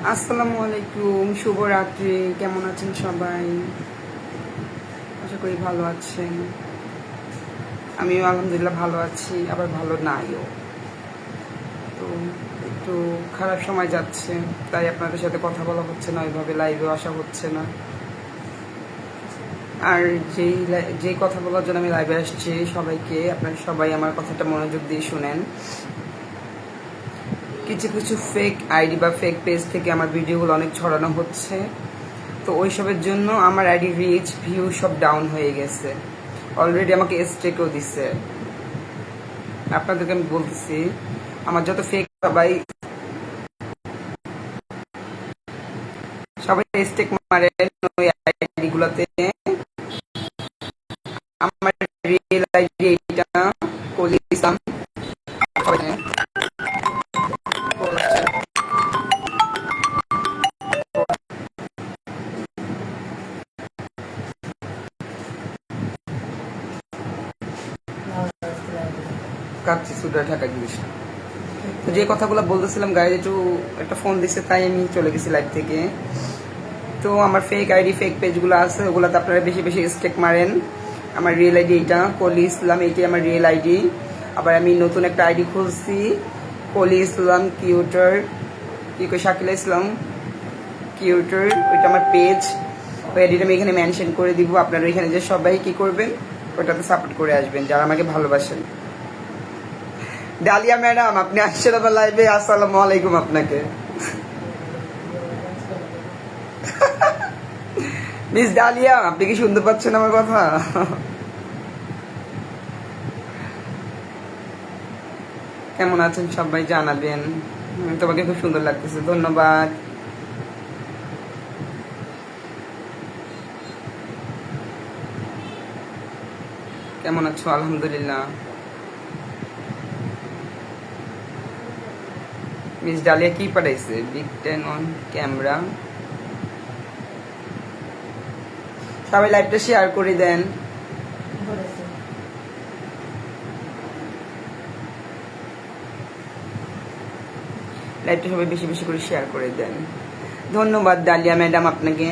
আসসালামু আলাইকুম, শুভরাত্রি। কেমন আছেন সবাই? আশা করি ভালো আছেন। আমিও আলহামদুলিল্লাহ ভালো আছি, আবার ভালো নাইও। তো একটু খারাপ সময় যাচ্ছে, তাই আপনাদের সাথে কথা বলা হচ্ছে না, ওইভাবে লাইভেও আসা হচ্ছে না। আর যেই কথা বলার জন্য আমি লাইভে আসছি, সবাইকে, আপনারা সবাই আমার কথাটা মনোযোগ দিয়ে শুনেন। কিছু কিছু ফেক আইডি বা ফেক পেজ থেকে আমার ভিডিওগুলো অনেক ছড়ানো হচ্ছে। তো ওইসবের জন্য আমার আইডি রিচ ভিউ সব ডাউন হয়ে গেছে। অলরেডি আমাকে স্টেকও দিচ্ছে। আপনাদেরকে আমি বলতেছি, আমার যত ফেক সবাই সবাই স্টেক মারেন ওই আইডি গুলাতে। আমার রিয়েল আইডি এইটা কলিসাম। কাচ্ছি সুডা ঢাকা জিনিস। তো যে কথাগুলো বলতেছিলাম, গায়ে একটু একটা ফোন দিচ্ছে, তাই আমি চলে গেছি লাইভ থেকে। তো আমার ফেক আইডি ফেক পেজগুলো আছে, ওগুলোতে আপনারা বেশি বেশি স্টেক মারেন। আমার রিয়েল আইডি এইটা কলি ইসলাম, এইটাই আমার রিয়েল আইডি। আবার আমি নতুন একটা আইডি খুলছি, কলি ইসলাম কিউটার, কি কই শাকিলা ইসলাম কিউটার, ওইটা আমার পেজ। ওই আইডিটা আমি এখানে মেনশন করে দিব। আপনারা এখানে যে সবাই কি করবেন, ওটাতে সাপোর্ট করে আসবেন যারা আমাকে ভালোবাসেন। ডালিয়া ম্যাডাম, আপনি আসছেন আমার লাইভে। আসসালামু আলাইকুম আপনাকে। মিস ডালিয়া, আপনি কি শুনতে পাচ্ছেন আমার কথা? কেমন আছেন সবাই জানাবেন। তোমাকে খুব সুন্দর লাগতেছে, ধন্যবাদ। কেমন আছো? আলহামদুলিল্লাহ। মিস ডালিয়া কি পাঠাইছে? Big 10 on camera. সবাই লাইভটা শেয়ার করে দেন। লাইভটা সবাই বেশি বেশি করে শেয়ার করে দেন। ধন্যবাদ ডালিয়া ম্যাডাম আপনাকে।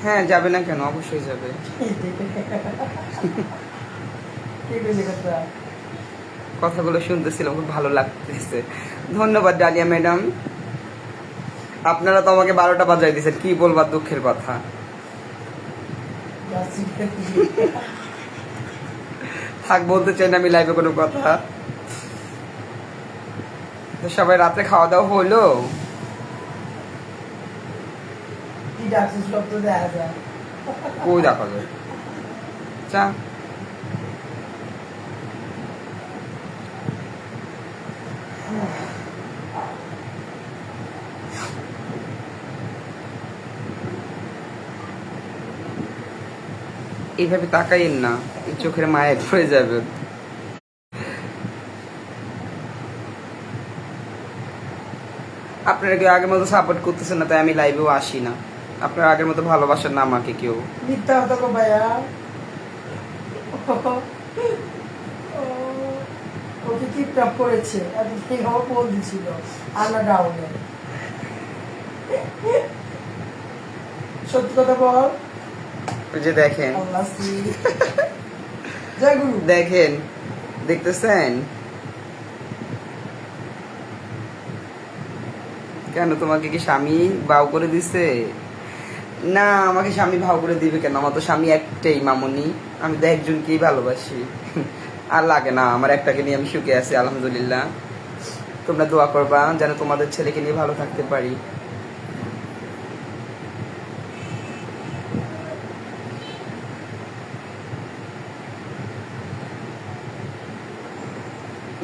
হ্যাঁ, যাবে না কেন, অবশ্যই যাবে। কথাগুলো শুনতেছিলাম, খুব ভালো লাগতেছে। ধন্যবাদ ডালিয়া ম্যাডাম। আপনারা তো আমাকে 12টা বাজাই দিয়েছেন, কি বলবার দুঃখের কথা। থাক, বলতে চাই না আমি লাইভে কোনো কথা। তো সবাই রাত্রে খাওয়া দাওয়া হলো? কই দেখা যায়? চা এইভাবে তাকাইন না, এই চোখের মায়ের পড়ে যাবে। আপনারা কেউ আগের মতো সাপোর্ট করতেছেন না, তাই আমি লাইভেও আসি না। আপনারা আগের মতো ভালোবাসেন না আমাকে কেউ। মিথ্যা কথা গো ভাইয়া। ওকে টিপটপ করেছে, এতদিন ও ফোন দিছিল আল্লাহ ডাউনে। সত্যি কথা বল। ওই যে দেখেন, আল্লাহ জয় গুরু। দেখেন, দেখতেছেন কেন? তোমাকে কি স্বামী বাউ করে দিছে? না, আমাকে স্বামী ভাও করে দিবে কেন? আমার তো স্বামী একটাই, মামুনি। আমি তো একজনকেই ভালোবাসি। আর লাগে না, আমার একটাকে নিয়ে আমি সুখে আছি আলহামদুলিল্লাহ। তোমরা দোয়া করবা যেন তোমাদের ছেলেকে নিয়ে ভালো থাকতে পারি।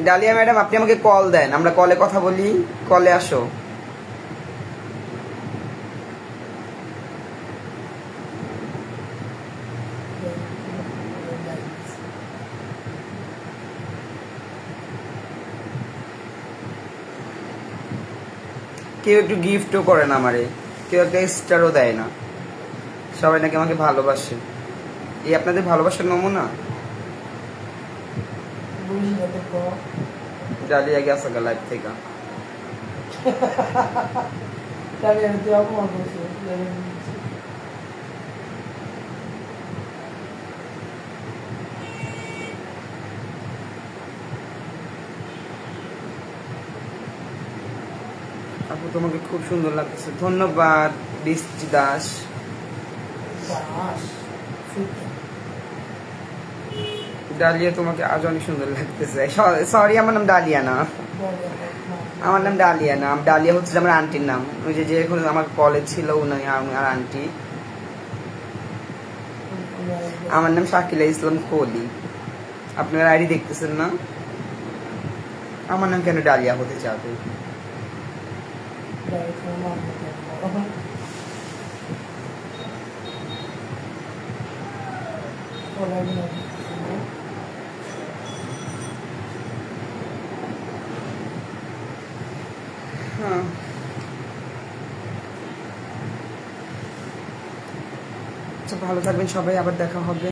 ডালিয়া ম্যাডাম, আপনি আমাকে কল দেন, আমরা কলে কথা বলি। কলে আসো। কেউ একটু গিফটও করে না আমারে, কেউ একটা স্টারও দেয় না। সবাই নাকি আমাকে ভালোবাসে। এই আপনাদের ভালোবাসার নমুনা। বুঝি না দেখো। ডালিয়া গেছে গা লাইফ থেকে। তাহলে আমি তো অপমান করছি। আপু তোমাকে খুব সুন্দর লাগতেছে, ধন্যবাদ বৃষ্টি দাস। বাস সত্যি ডালিয়া তোমাকে আজ অনেক সুন্দর লাগতেছে। সরি, আমার নাম ডালিয়া না, বলে আমার নাম ডালিয়া না, ডালিয়া হচ্ছে যে আমার আন্টির নাম। ওই যে এখন আমার কলেজ ছিল উনি আমার আন্টি। আমার নাম শাকিলা ইসলাম কোহলি। আপনার আইডি দেখতেছেন না? আমার নাম কেন ডালিয়া হতে চাবে? হ্যাঁ, আচ্ছা ভালো থাকবেন সবাই, আবার দেখা হবে।